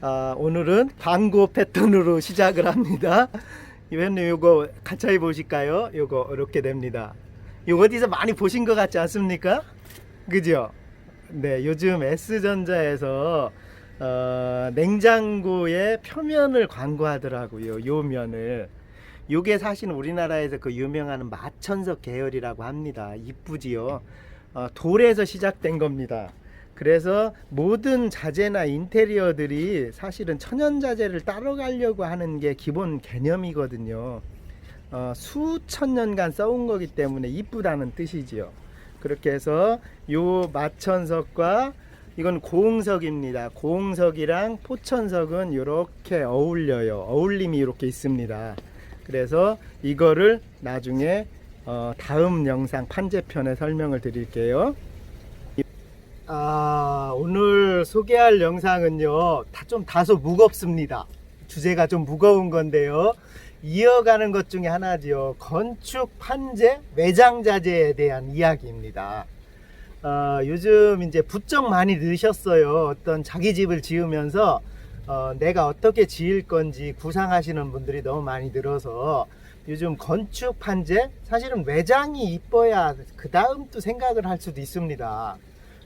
오늘은 광고 패턴으로 시작을 합니다. 이번에 요거 가차이 보실까요? 요거 이렇게 됩니다. 요거 어디서 많이 보신 것 같지 않습니까? 그죠? 네, 요즘 S전자에서 냉장고의 표면을 광고하더라고요. 요 면을. 요게 사실 우리나라에서 그 유명한 마천석 계열이라고 합니다. 이쁘지요? 돌에서 시작된 겁니다. 그래서 모든 자재나 인테리어들이 사실은 천연자재를 따라가려고 하는 게 기본 개념이거든요. 수천 년간 써온 거기 때문에 이쁘다는 뜻이지요. 그렇게 해서 요 마천석과 이건 고흥석입니다. 고흥석이랑 포천석은 이렇게 어울려요. 어울림이 이렇게 있습니다. 그래서 이거를 나중에 다음 영상 판재편에 설명을 드릴게요. 오늘 소개할 영상은요, 좀 다소 무겁습니다. 주제가 좀 무거운 건데요, 이어가는 것 중에 하나지요. 건축 판재 외장 자재에 대한 이야기입니다. 요즘 이제 부쩍 많이 넣으셨어요. 어떤 자기 집을 지으면서 내가 어떻게 지을 건지 구상하시는 분들이 너무 많이 늘어서 요즘 건축 판재, 사실은 외장이 이뻐야 그 다음 또 생각을 할 수도 있습니다.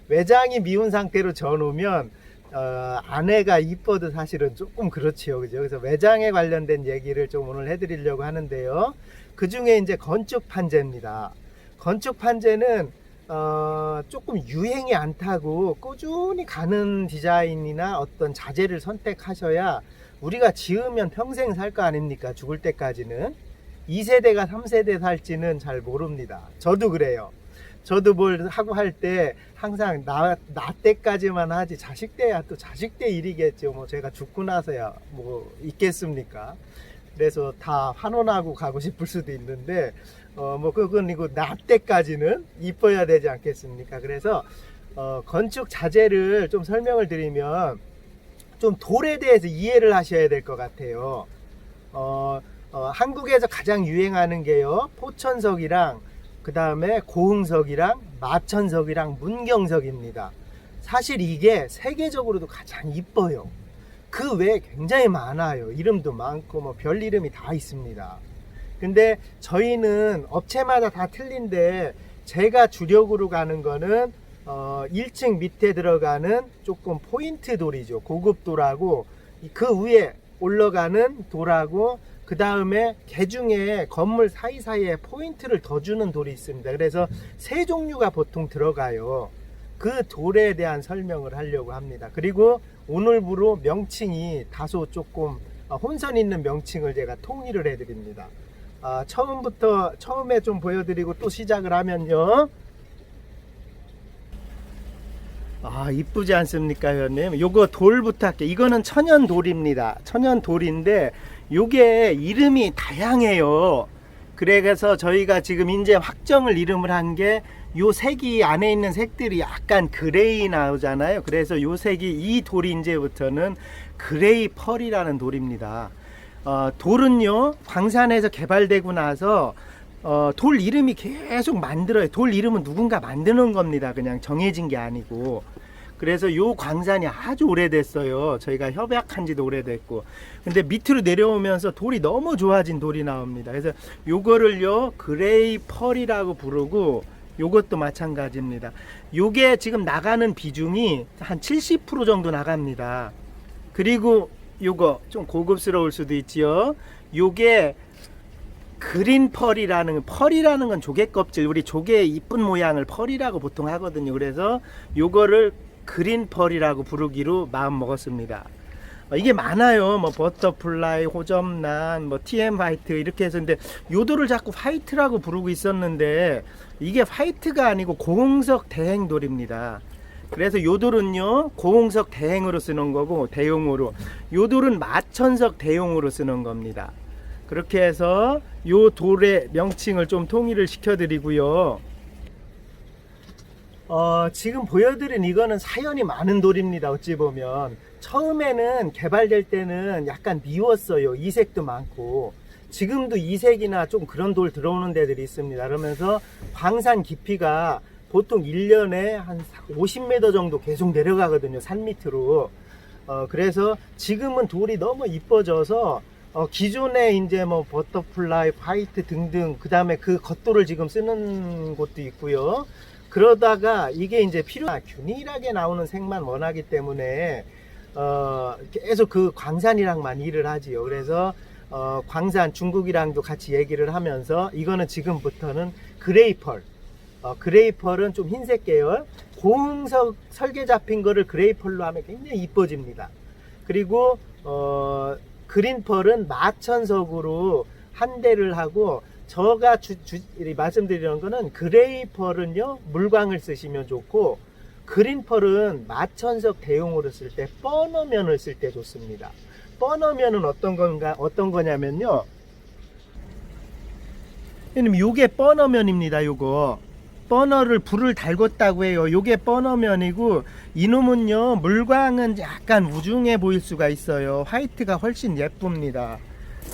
외장이 미운 상태로 져놓으면 안에가 이뻐도 사실은 조금 그렇지요, 그죠? 그래서 외장에 관련된 얘기를 좀 오늘 해드리려고 하는데요. 그 중에 이제 건축 판재입니다. 건축 판재는 조금 유행이 안 타고 꾸준히 가는 디자인이나 어떤 자재를 선택하셔야 우리가 지으면 평생 살 거 아닙니까? 죽을 때까지는. 2세대가 3세대 살지는 잘 모릅니다. 저도 그래요. 저도 뭘 하고 할 때 항상 나 때까지만 하지 자식 때야 또 자식 때 일이겠죠. 뭐 제가 죽고 나서야 뭐 있겠습니까? 그래서 다 환원하고 가고 싶을 수도 있는데 뭐 그건 이거 나 때까지는 이뻐야 되지 않겠습니까? 그래서 건축 자재를 좀 설명을 드리면 좀 돌에 대해서 이해를 하셔야 될 것 같아요. 한국에서 가장 유행하는 게요, 포천석이랑 그 다음에 고흥석이랑 마천석이랑 문경석입니다. 사실 이게 세계적으로도 가장 이뻐요. 그 외에 굉장히 많아요. 이름도 많고 뭐 별 이름이 다 있습니다. 근데 저희는 업체마다 다 틀린데 제가 주력으로 가는 거는 1층 밑에 들어가는 조금 포인트 돌이죠. 고급 돌하고 그 위에 올라가는 돌하고 그 다음에 개중에 건물 사이사이에 포인트를 더 주는 돌이 있습니다. 그래서 세 종류가 보통 들어가요. 그 돌에 대한 설명을 하려고 합니다. 그리고 오늘부로 명칭이 다소 조금 혼선 있는 명칭을 제가 통일을 해드립니다. 처음에 좀 보여드리고 또 시작을 하면요. 이쁘지 않습니까, 회원님? 요거 돌부터 할게요. 이거는 천연 돌입니다. 천연 돌인데 요게 이름이 다양해요. 그래서 저희가 지금 이제 확정을 이름을 한 게 요 색이 안에 있는 색들이 약간 그레이 나오잖아요. 그래서 요 색이 이 돌이 이제부터는 그레이 펄이라는 돌입니다. 돌은요, 광산에서 개발되고 나서 돌 이름이 계속 만들어요. 돌 이름은 누군가 만드는 겁니다. 그냥 정해진 게 아니고. 그래서 요 광산이 아주 오래됐어요. 저희가 협약한 지도 오래됐고. 근데 밑으로 내려오면서 돌이 너무 좋아진 돌이 나옵니다. 그래서 요거를요, 그레이 펄이라고 부르고, 요것도 마찬가지입니다. 요게 지금 나가는 비중이 한 70% 정도 나갑니다. 그리고 요거 좀 고급스러울 수도 있지요. 요게 그린 펄이라는 건 조개 껍질, 우리 조개의 이쁜 모양을 펄이라고 보통 하거든요. 그래서 요거를 그린 펄이라고 부르기로 마음 먹었습니다. 이게 많아요. 뭐 버터플라이, 호접란, 뭐 TM 화이트 이렇게 해서. 근데 요도를 자꾸 화이트라고 부르고 있었는데 이게 화이트가 아니고 고흥석 대행돌입니다. 그래서 요돌은요, 고흥석 대행으로 쓰는 거고, 대용으로. 요돌은 마천석 대용으로 쓰는 겁니다. 그렇게 해서 요 돌의 명칭을 좀 통일을 시켜드리고요. 지금 보여드린 이거는 사연이 많은 돌입니다. 어찌 보면 처음에는 개발될 때는 약간 미웠어요. 이색도 많고. 지금도 이색이나 좀 그런 돌 들어오는 데들이 있습니다. 그러면서 광산 깊이가 보통 1년에 한 50m 정도 계속 내려가거든요. 산 밑으로. 그래서 지금은 돌이 너무 이뻐져서 기존에 이제 뭐 버터플라이, 화이트 등등 그 다음에 그 겉돌을 지금 쓰는 곳도 있고요. 그러다가 이게 이제 균일하게 나오는 색만 원하기 때문에 계속 그 광산이랑만 일을 하지요. 그래서 광산 중국이랑도 같이 얘기를 하면서 이거는 지금부터는 그레이펄, 그레이펄은 좀 흰색 계열, 고흥석 설계 잡힌 거를 그레이펄로 하면 굉장히 이뻐집니다. 그리고 그린펄은 마천석으로 한 대를 하고, 저가 말씀드리는 거는 그레이펄은요 물광을 쓰시면 좋고, 그린펄은 마천석 대용으로 쓸 때 버너면을 쓸 때 좋습니다. 버너면은 어떤 거냐면요, 요게 버너면입니다. 요거 버너를 불을 달궜다고 해요. 요게 버너면이고, 이놈은요 물광은 약간 우중해 보일 수가 있어요. 화이트가 훨씬 예쁩니다.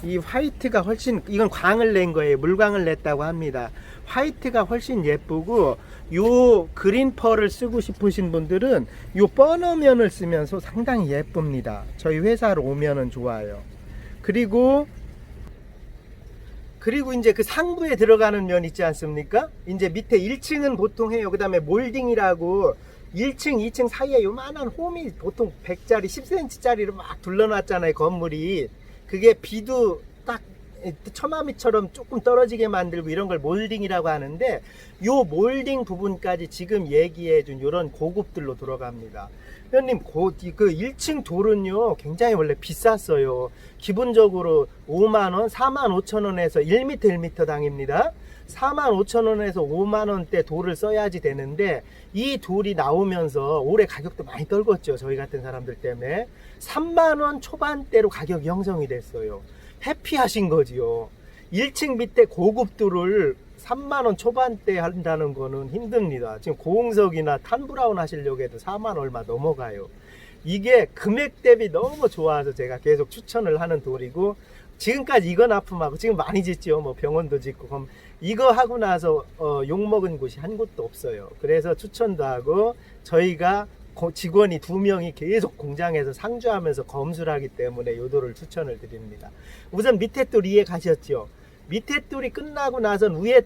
이 화이트가 훨씬, 이건 광을 낸 거예요. 물광을 냈다고 합니다. 화이트가 훨씬 예쁘고, 요 그린펄을 쓰고 싶으신 분들은 요 버너면을 쓰면서 상당히 예쁩니다. 저희 회사로 오면은 좋아요. 그리고 이제 그 상부에 들어가는 면 있지 않습니까? 이제 밑에 1층은 보통 해요. 그 다음에 몰딩이라고 1층, 2층 사이에 요만한 홈이 보통 100짜리, 10cm짜리로 막 둘러놨잖아요, 건물이. 그게 비도 딱 처마미처럼 조금 떨어지게 만들고 이런 걸 몰딩이라고 하는데, 요 몰딩 부분까지 지금 얘기해준 이런 고급들로 들어갑니다. 회원님, 그 1층 돌은요 굉장히 원래 비쌌어요. 기본적으로 5만원, 45,000원에서 1m 1m 당입니다. 45,000원에서 5만원대 돌을 써야지 되는데, 이 돌이 나오면서 올해 가격도 많이 떨궜죠. 저희 같은 사람들 때문에 3만원 초반대로 가격이 형성이 됐어요. 해피하신 거지요. 1층 밑에 고급돌을 3만원 초반대 한다는 거는 힘듭니다. 지금 고흥석이나 탄브라운 하시려고 해도 4만 얼마 넘어가요. 이게 금액 대비 너무 좋아서 제가 계속 추천을 하는 돌이고, 지금까지 이거 납품하고 지금 많이 짓죠. 뭐 병원도 짓고. 그럼 이거 하고 나서 욕먹은 곳이 한 곳도 없어요. 그래서 추천도 하고, 저희가 직원이 2명이 계속 공장에서 상주하면서 검수를 하기 때문에 요 돌을 추천을 드립니다. 우선 밑에 돌 이해 가셨죠? 밑에 돌이 끝나고 나선 위에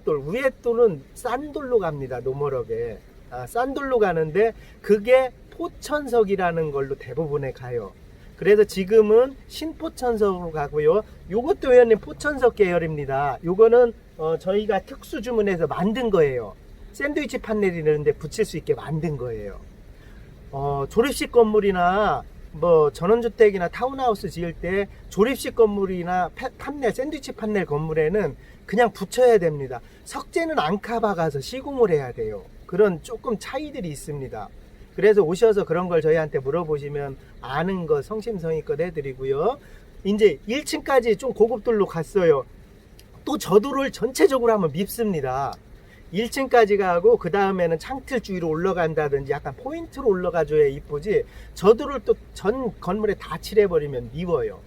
돌은 싼 돌로 갑니다. 노멀하게 싼 돌로 가는데, 그게 포천석이라는 걸로 대부분에 가요. 그래서 지금은 신포천석으로 가고요. 요것도 회원님 포천석 계열입니다. 요거는 저희가 특수 주문해서 만든 거예요. 샌드위치 판넬이 있는데 붙일 수 있게 만든 거예요. 조립식 건물이나 뭐 전원주택이나 타운하우스 지을 때 조립식 건물이나 판넬, 샌드위치 판넬 건물에는 그냥 붙여야 됩니다. 석재는 앙카 박아서 시공을 해야 돼요. 그런 조금 차이들이 있습니다. 그래서 오셔서 그런 걸 저희한테 물어보시면 아는 거 성심성의껏 해드리고요. 이제 1층까지 좀 고급돌로 갔어요. 또 저돌을 전체적으로 한번 밉습니다. 1층까지 가고 그 다음에는 창틀 주위로 올라간다든지 약간 포인트로 올라가줘야 이쁘지, 저돌을 또 전 건물에 다 칠해버리면 미워요.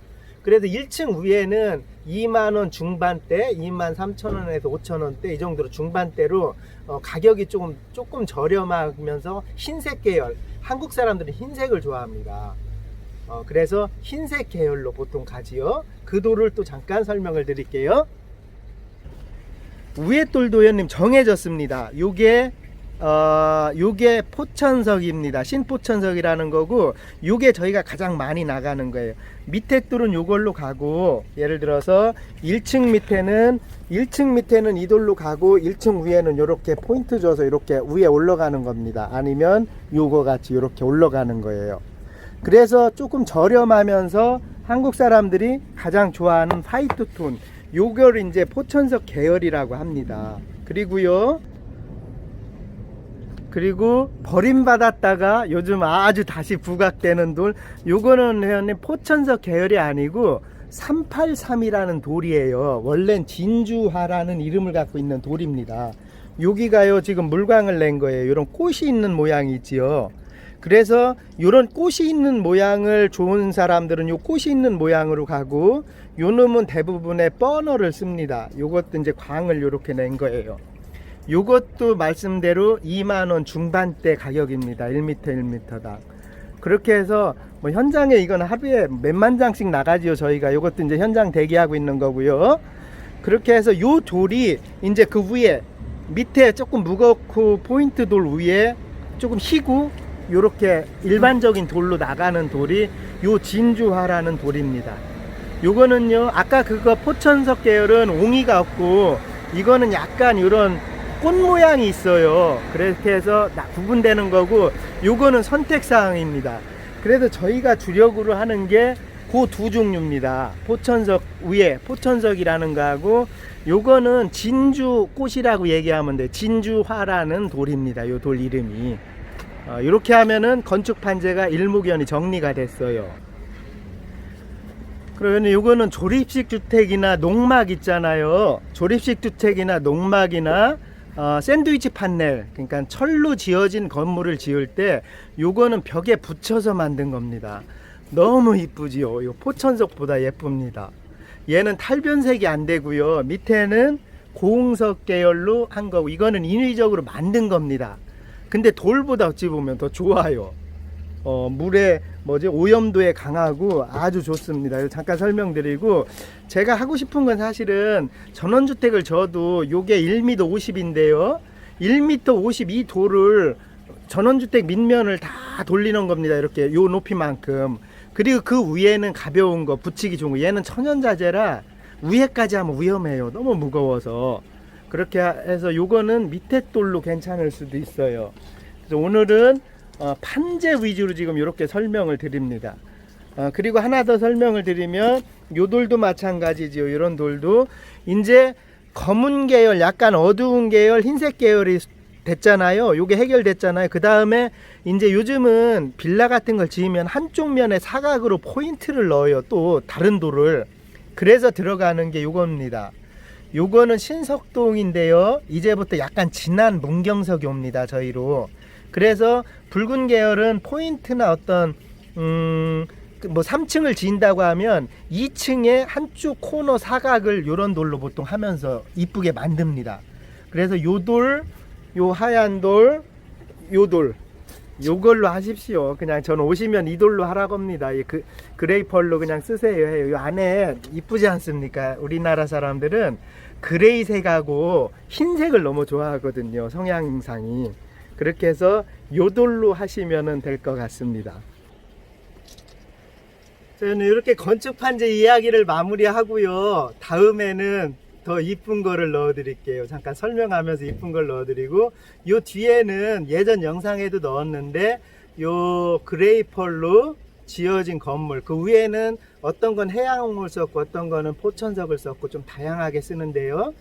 그래서 1층 위에는 2만원 중반대, 23,000원에서 5,000원대 이 정도로 중반대로 가격이 조금 저렴하면서 흰색 계열, 한국 사람들은 흰색을 좋아합니다. 그래서 흰색 계열로 보통 가지요. 그 돌을 또 잠깐 설명을 드릴게요. 위에 돌도 회원님 정해졌습니다. 요게 포천석입니다. 신포천석이라는 거고, 요게 저희가 가장 많이 나가는 거예요. 밑에 돌은 요걸로 가고, 예를 들어서 1층 밑에는 이 돌로 가고, 1층 위에는 요렇게 포인트 줘서 이렇게 위에 올라가는 겁니다. 아니면 요거 같이 이렇게 올라가는 거예요. 그래서 조금 저렴하면서 한국 사람들이 가장 좋아하는 화이트 톤, 요걸 이제 포천석 계열이라고 합니다. 그리고 버림받았다가 요즘 아주 다시 부각되는 돌, 요거는 회원님 포천석 계열이 아니고 383이라는 돌이에요. 원래는 진주화라는 이름을 갖고 있는 돌입니다. 여기가요 지금 물광을 낸 거예요. 이런 꽃이 있는 모양이 있지요. 그래서 이런 꽃이 있는 모양을 좋은 사람들은 요 꽃이 있는 모양으로 가고, 요 놈은 대부분의 버너를 씁니다. 요것도 이제 광을 요렇게 낸 거예요. 요것도 말씀대로 2만원 중반대 가격입니다. 1m 1m당. 그렇게 해서 뭐 현장에 이건 하루에 몇만 장씩 나가지요. 저희가 요것도 이제 현장 대기하고 있는 거고요. 그렇게 해서 요 돌이 이제 그 위에 밑에 조금 무겁고 포인트 돌 위에 조금 희고 요렇게 일반적인 돌로 나가는 돌이 요 진주화라는 돌입니다. 요거는요 아까 그거 포천석 계열은 옹이가 없고 이거는 약간 요런 꽃 모양이 있어요. 그렇게 해서 구분되는 거고 요거는 선택사항입니다. 그래서 저희가 주력으로 하는 게 그 두 종류입니다. 포천석 위에 포천석이라는 거하고 요거는 진주꽃이라고 얘기하면 돼. 진주화라는 돌입니다. 요 돌 이름이 이렇게 하면은 건축 판재가 일목연이 정리가 됐어요. 그러면 요거는 조립식 주택이나 농막 있잖아요. 조립식 주택이나 농막이나 샌드위치 판넬, 그러니까 철로 지어진 건물을 지을 때 요거는 벽에 붙여서 만든 겁니다. 너무 이쁘지요. 요 포천석보다 예쁩니다. 얘는 탈변색이 안 되고요. 밑에는 고홍석 계열로 한 거고 이거는 인위적으로 만든 겁니다. 근데 돌보다 어찌 보면 더 좋아요. 물에 오염도에 강하고 아주 좋습니다. 잠깐 설명드리고 제가 하고 싶은 건 사실은 전원주택을 져도 요게 1m 50인데요 1m 50 이 돌을 전원주택 밑면을 다 돌리는 겁니다. 이렇게 요 높이만큼. 그리고 그 위에는 가벼운 거 붙이기 좋은 거. 얘는 천연자재라 위에까지 하면 위험해요. 너무 무거워서. 그렇게 해서 요거는 밑에 돌로 괜찮을 수도 있어요. 그래서 오늘은 판재 위주로 지금 이렇게 설명을 드립니다. 그리고 하나 더 설명을 드리면 요 돌도 마찬가지지요. 이런 돌도 이제 검은 계열, 약간 어두운 계열, 흰색 계열이 됐잖아요. 요게 해결됐잖아요. 그 다음에 이제 요즘은 빌라 같은 걸 지으면 한쪽 면에 사각으로 포인트를 넣어요. 또 다른 돌을. 그래서 들어가는 게 요겁니다. 요거는 신석동인데요. 이제부터 약간 진한 문경석이 옵니다. 저희로. 그래서 붉은 계열은 포인트나 어떤 3층을 지은다고 하면 2층에 한쪽 코너 사각을 요런 돌로 보통 하면서 이쁘게 만듭니다. 그래서 요 돌, 요 하얀 돌, 요 돌 요걸로 하십시오. 그냥 저는 오시면 이 돌로 하라고 합니다. 그레이 펄로 그냥 쓰세요 해요. 요 안에 이쁘지 않습니까? 우리나라 사람들은 그레이 색하고 흰색을 너무 좋아하거든요. 성향상이. 그렇게 해서 요 돌로 하시면 될 것 같습니다. 저는 이렇게 건축판재 이야기를 마무리하고요. 다음에는 더 이쁜 거를 넣어 드릴게요. 잠깐 설명하면서 이쁜 걸 넣어 드리고 요 뒤에는 예전 영상에도 넣었는데 요 그레이 펄로 지어진 건물 그 위에는 어떤 건 해양홍을 썼고 어떤 거는 포천석을 썼고 좀 다양하게 쓰는데요.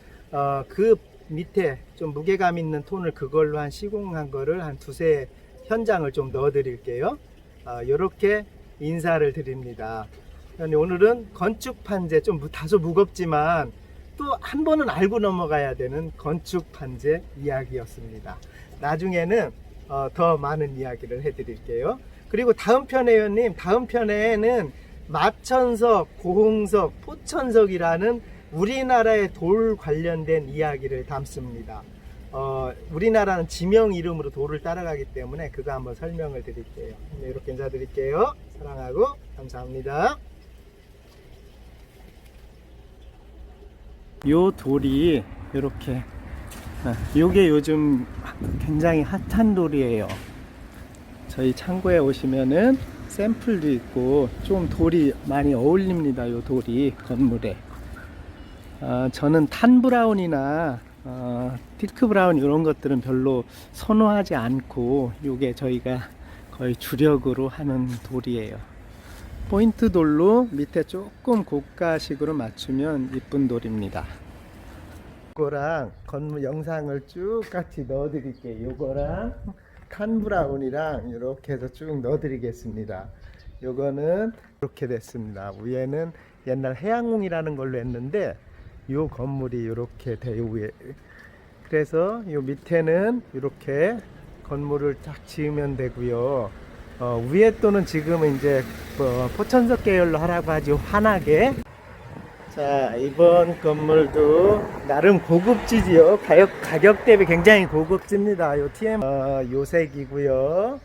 그 밑에 좀 무게감 있는 톤을 그걸로 한 시공한 거를 한 두세 현장을 좀 넣어 드릴게요. 요렇게 인사를 드립니다. 오늘은 건축 판재 좀 다소 무겁지만 또 한 번은 알고 넘어가야 되는 건축 판재 이야기였습니다. 나중에는 더 많은 이야기를 해드릴게요. 그리고 다음 편에 회원님, 다음 편에는 마천석, 고홍석, 포천석이라는 우리나라의 돌 관련된 이야기를 담습니다. 우리나라는 지명 이름으로 돌을 따라가기 때문에 그거 한번 설명을 드릴게요. 이렇게 인사드릴게요. 사랑하고 감사합니다. 요 돌이 이렇게 요게 요즘 굉장히 핫한 돌이에요. 저희 창고에 오시면은 샘플도 있고 좀 돌이 많이 어울립니다. 요 돌이 건물에. 저는 탄 브라운이나 티크 브라운 이런 것들은 별로 선호하지 않고 요게 저희가 거의 주력으로 하는 돌이에요. 포인트 돌로 밑에 조금 고가식으로 맞추면 이쁜 돌입니다. 요거랑 건물 영상을 쭉 같이 넣어 드릴게요. 요거랑 탄 브라운이랑 이렇게 해서 쭉 넣어 드리겠습니다. 요거는 이렇게 됐습니다. 위에는 옛날 해양홍이라는 걸로 했는데 요 건물이 이렇게 돼요. 위에. 그래서 요 밑에는 이렇게 건물을 딱 지으면 되고요. 위에 또는 지금은 이제 포천석 계열로 하라고 하죠. 환하게. 자, 이번 건물도 나름 고급지지요. 가격 대비 굉장히 고급집니다. 요 TM 요색이고요.